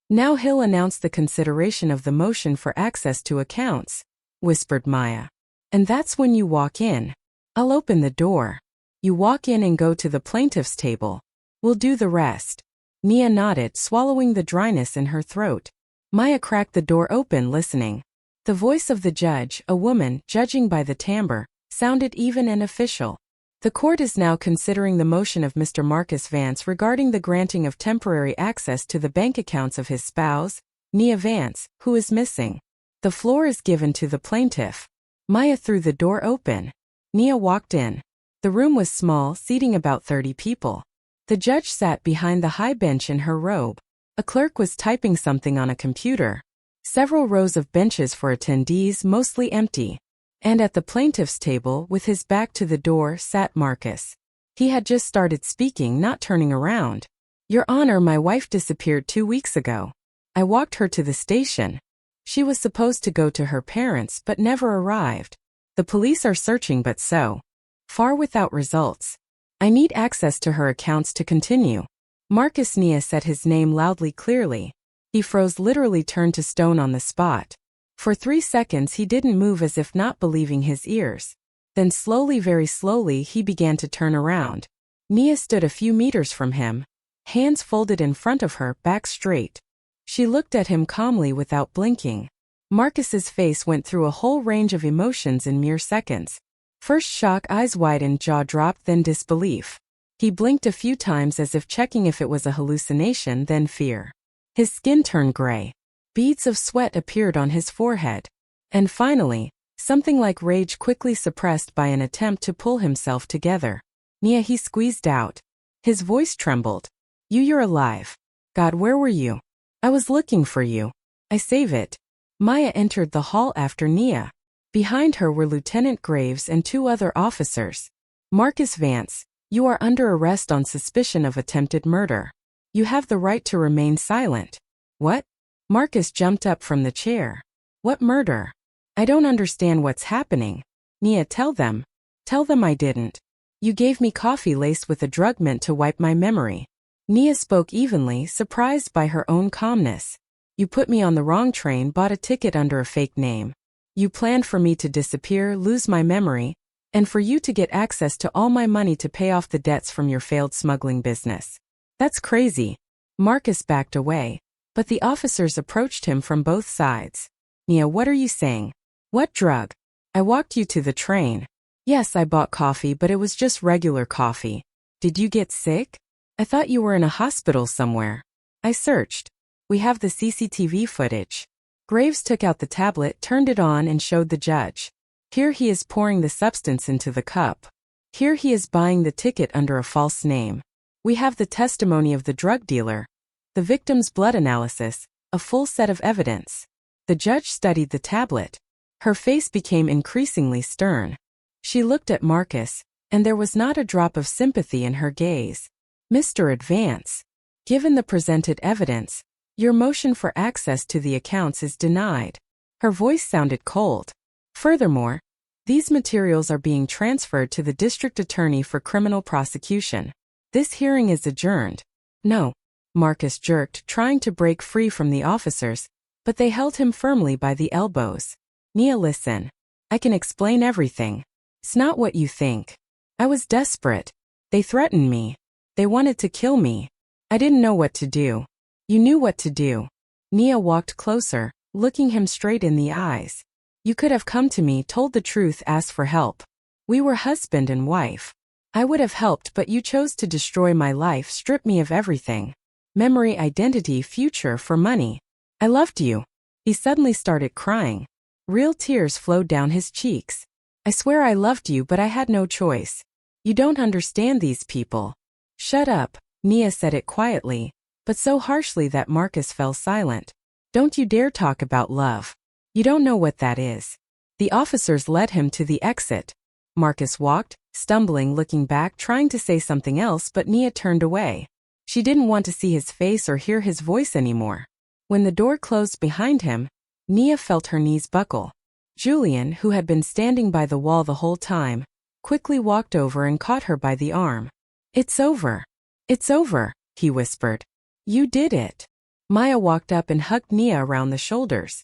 Now he'll announce the consideration of the motion for access to accounts, whispered Maya. And that's when you walk in. I'll open the door. You walk in and go to the plaintiff's table. We'll do the rest. Nia nodded, swallowing the dryness in her throat. Maya cracked the door open, listening. The voice of the judge, a woman, judging by the timbre, sounded even and official. The court is now considering the motion of Mr. Marcus Vance regarding the granting of temporary access to the bank accounts of his spouse, Nia Vance, who is missing. The floor is given to the plaintiff. Maya threw the door open. Nia walked in. The room was small, seating about 30 people. The judge sat behind the high bench in her robe. A clerk was typing something on a computer. Several rows of benches for attendees, mostly empty. And at the plaintiff's table, with his back to the door, sat Marcus. He had just started speaking, not turning around. Your Honor, my wife disappeared 2 weeks ago. I walked her to the station. She was supposed to go to her parents but never arrived. The police are searching but so far without results. I need access to her accounts to continue. Marcus. Nia said his name loudly, clearly. He froze, literally turned to stone on the spot. For 3 seconds he didn't move, as if not believing his ears. Then slowly, very slowly, he began to turn around. Nia stood a few meters from him, hands folded in front of her, back straight. She looked at him calmly without blinking. Marcus's face went through a whole range of emotions in mere seconds. First shock, eyes widened, jaw dropped, then disbelief. He blinked a few times as if checking if it was a hallucination, then fear. His skin turned gray. Beads of sweat appeared on his forehead. And finally, something like rage, quickly suppressed by an attempt to pull himself together. Nia, he squeezed out. His voice trembled. You're alive. God, where were you? I was looking for you. I save it. Maya entered the hall after Nia. Behind her were Lieutenant Graves and 2 other officers. Marcus Vance, you are under arrest on suspicion of attempted murder. You have the right to remain silent. What? Marcus jumped up from the chair. What murder? I don't understand what's happening. Nia, tell them. Tell them I didn't. You gave me coffee laced with a drug meant to wipe my memory. Nia spoke evenly, surprised by her own calmness. You put me on the wrong train, bought a ticket under a fake name. You planned for me to disappear, lose my memory, and for you to get access to all my money to pay off the debts from your failed smuggling business. That's crazy. Marcus backed away, but the officers approached him from both sides. Nia, what are you saying? What drug? I walked you to the train. Yes, I bought coffee, but it was just regular coffee. Did you get sick? I thought you were in a hospital somewhere. I searched. We have the CCTV footage. Graves took out the tablet, turned it on, and showed the judge. Here he is pouring the substance into the cup. Here he is buying the ticket under a false name. We have the testimony of the drug dealer, the victim's blood analysis, a full set of evidence. The judge studied the tablet. Her face became increasingly stern. She looked at Marcus, and there was not a drop of sympathy in her gaze. Mr. Vance, given the presented evidence, your motion for access to the accounts is denied. Her voice sounded cold. Furthermore, these materials are being transferred to the district attorney for criminal prosecution. This hearing is adjourned. No. Marcus jerked, trying to break free from the officers, but they held him firmly by the elbows. Nia, listen. I can explain everything. It's not what you think. I was desperate. They threatened me. They wanted to kill me. I didn't know what to do. You knew what to do. Nia walked closer, looking him straight in the eyes. You could have come to me, told the truth, asked for help. We were husband and wife. I would have helped, but you chose to destroy my life, strip me of everything. Memory, identity, future, for money. I loved you. He suddenly started crying. Real tears flowed down his cheeks. I swear I loved you, but I had no choice. You don't understand these people. Shut up, Nia said it quietly, but so harshly that Marcus fell silent. Don't you dare talk about love. You don't know what that is. The officers led him to the exit. Marcus walked, stumbling, looking back, trying to say something else, but Nia turned away. She didn't want to see his face or hear his voice anymore. When the door closed behind him, Nia felt her knees buckle. Julian, who had been standing by the wall the whole time, quickly walked over and caught her by the arm. It's over. It's over, he whispered. You did it. Maya walked up and hugged Nia around the shoulders.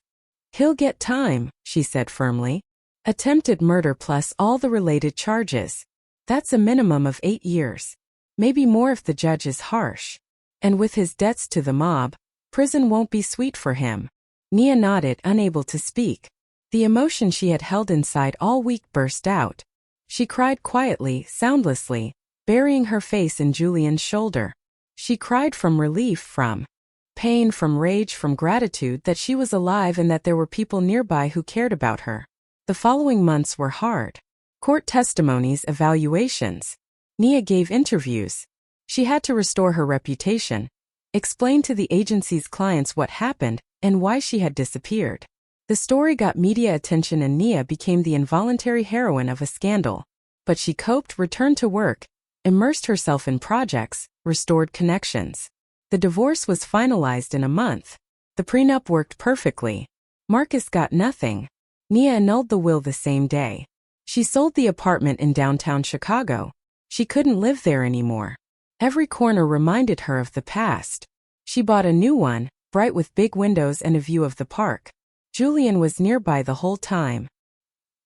He'll get time, she said firmly. Attempted murder plus all the related charges. That's a minimum of 8 years. Maybe more if the judge is harsh. And with his debts to the mob, prison won't be sweet for him. Nia nodded, unable to speak. The emotion she had held inside all week burst out. She cried quietly, soundlessly, burying her face in Julian's shoulder. She cried from relief, from pain, from rage, from gratitude that she was alive and that there were people nearby who cared about her. The following months were hard. Court testimonies, evaluations. Nia gave interviews. She had to restore her reputation, explain to the agency's clients what happened and why she had disappeared. The story got media attention and Nia became the involuntary heroine of a scandal. But she coped, returned to work, immersed herself in projects, restored connections. The divorce was finalized in a month. The prenup worked perfectly. Marcus got nothing. Nia annulled the will the same day. She sold the apartment in downtown Chicago. She couldn't live there anymore. Every corner reminded her of the past. She bought a new one, bright with big windows and a view of the park. Julian was nearby the whole time.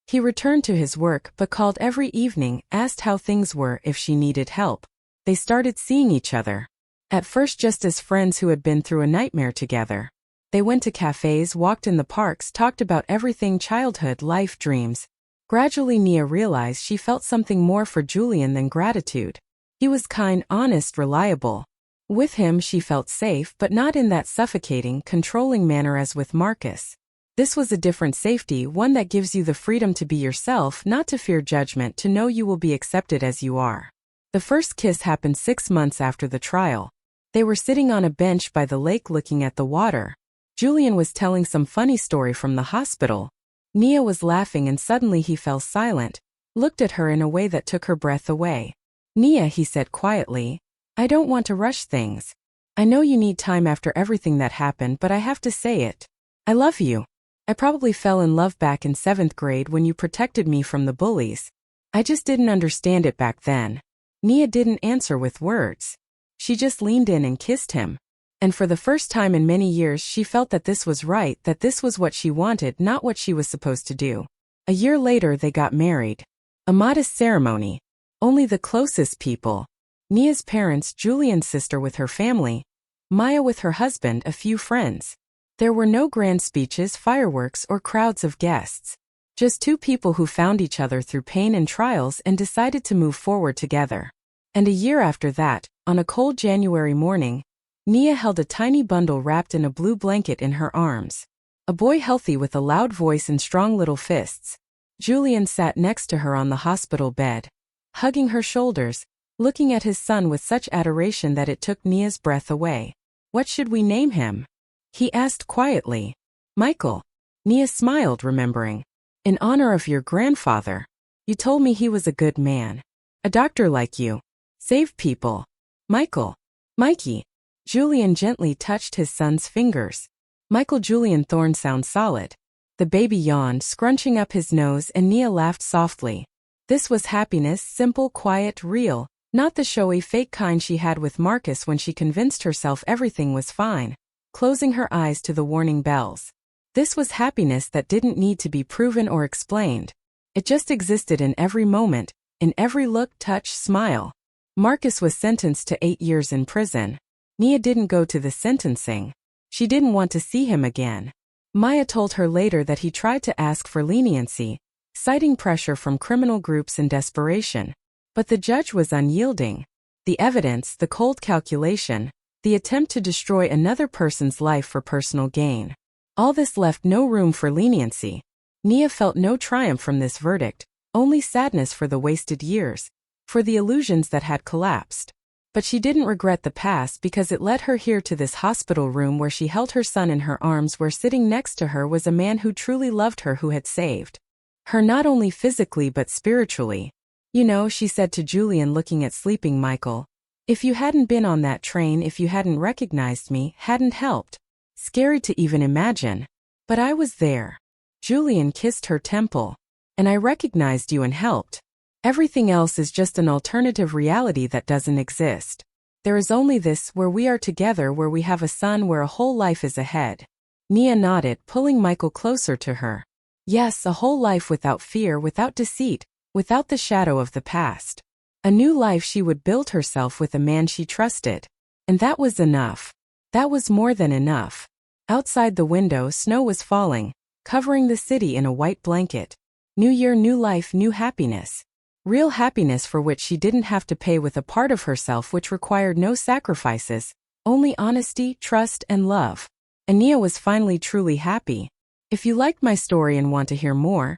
He returned to his work but called every evening, asked how things were, if she needed help. They started seeing each other. At first just as friends who had been through a nightmare together. They went to cafes, walked in the parks, talked about everything: childhood, life, dreams. Gradually Nia realized she felt something more for Julian than gratitude. He was kind, honest, reliable. With him she felt safe, but not in that suffocating, controlling manner as with Marcus. This was a different safety, one that gives you the freedom to be yourself, not to fear judgment, to know you will be accepted as you are. The first kiss happened 6 months after the trial. They were sitting on a bench by the lake looking at the water. Julian was telling some funny story from the hospital. Nia was laughing and suddenly he fell silent, looked at her in a way that took her breath away. Nia, he said quietly, I don't want to rush things. I know you need time after everything that happened, but I have to say it. I love you. I probably fell in love back in 7th grade when you protected me from the bullies. I just didn't understand it back then. Nia didn't answer with words. She just leaned in and kissed him. And for the first time in many years she felt that this was right, that this was what she wanted, not what she was supposed to do. A year later they got married. A modest ceremony. Only the closest people. Nia's parents, Julian's sister with her family, Maya with her husband, a few friends. There were no grand speeches, fireworks, or crowds of guests. Just 2 people who found each other through pain and trials and decided to move forward together. And a year after that, on a cold January morning, Nia held a tiny bundle wrapped in a blue blanket in her arms. A boy healthy with a loud voice and strong little fists. Julian sat next to her on the hospital bed, hugging her shoulders, looking at his son with such adoration that it took Nia's breath away. What should we name him? He asked quietly. Michael. Nia smiled, remembering. In honor of your grandfather. You told me he was a good man. A doctor like you. Saved people. Michael. Mikey. Julian gently touched his son's fingers. Michael Julian Thorne sounds solid. The baby yawned, scrunching up his nose, and Nia laughed softly. This was happiness, simple, quiet, real, not the showy, fake kind she had with Marcus when she convinced herself everything was fine, closing her eyes to the warning bells. This was happiness that didn't need to be proven or explained. It just existed in every moment, in every look, touch, smile. Marcus was sentenced to 8 years in prison. Nia didn't go to the sentencing. She didn't want to see him again. Maya told her later that he tried to ask for leniency, citing pressure from criminal groups and desperation. But the judge was unyielding. The evidence, the cold calculation, the attempt to destroy another person's life for personal gain. All this left no room for leniency. Nia felt no triumph from this verdict, only sadness for the wasted years. for the illusions that had collapsed. But she didn't regret the past because it led her here to this hospital room where she held her son in her arms, where sitting next to her was a man who truly loved her, who had saved her not only physically but spiritually. You know, she said to Julian, looking at sleeping Michael, if you hadn't been on that train, if you hadn't recognized me, hadn't helped. Scary to even imagine. But I was there. Julian kissed her temple. And I recognized you and helped. Everything else is just an alternative reality that doesn't exist. There is only this, where we are together, where we have a son, where a whole life is ahead. Nia nodded, pulling Michael closer to her. Yes, a whole life without fear, without deceit, without the shadow of the past. A new life she would build herself with a man she trusted. And that was enough. That was more than enough. Outside the window, snow was falling, covering the city in a white blanket. New year, new life, new happiness. Real happiness for which she didn't have to pay, with a part of herself which required no sacrifices, only honesty, trust, and love. And Nia was finally truly happy. If you liked my story and want to hear more,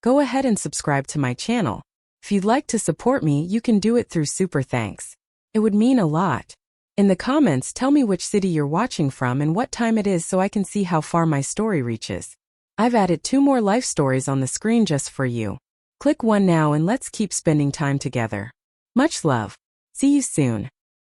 go ahead and subscribe to my channel. If you'd like to support me, you can do it through Super Thanks. It would mean a lot. In the comments, tell me which city you're watching from and what time it is so I can see how far my story reaches. I've added 2 more life stories on the screen just for you. Click one now and let's keep spending time together. Much love. See you soon.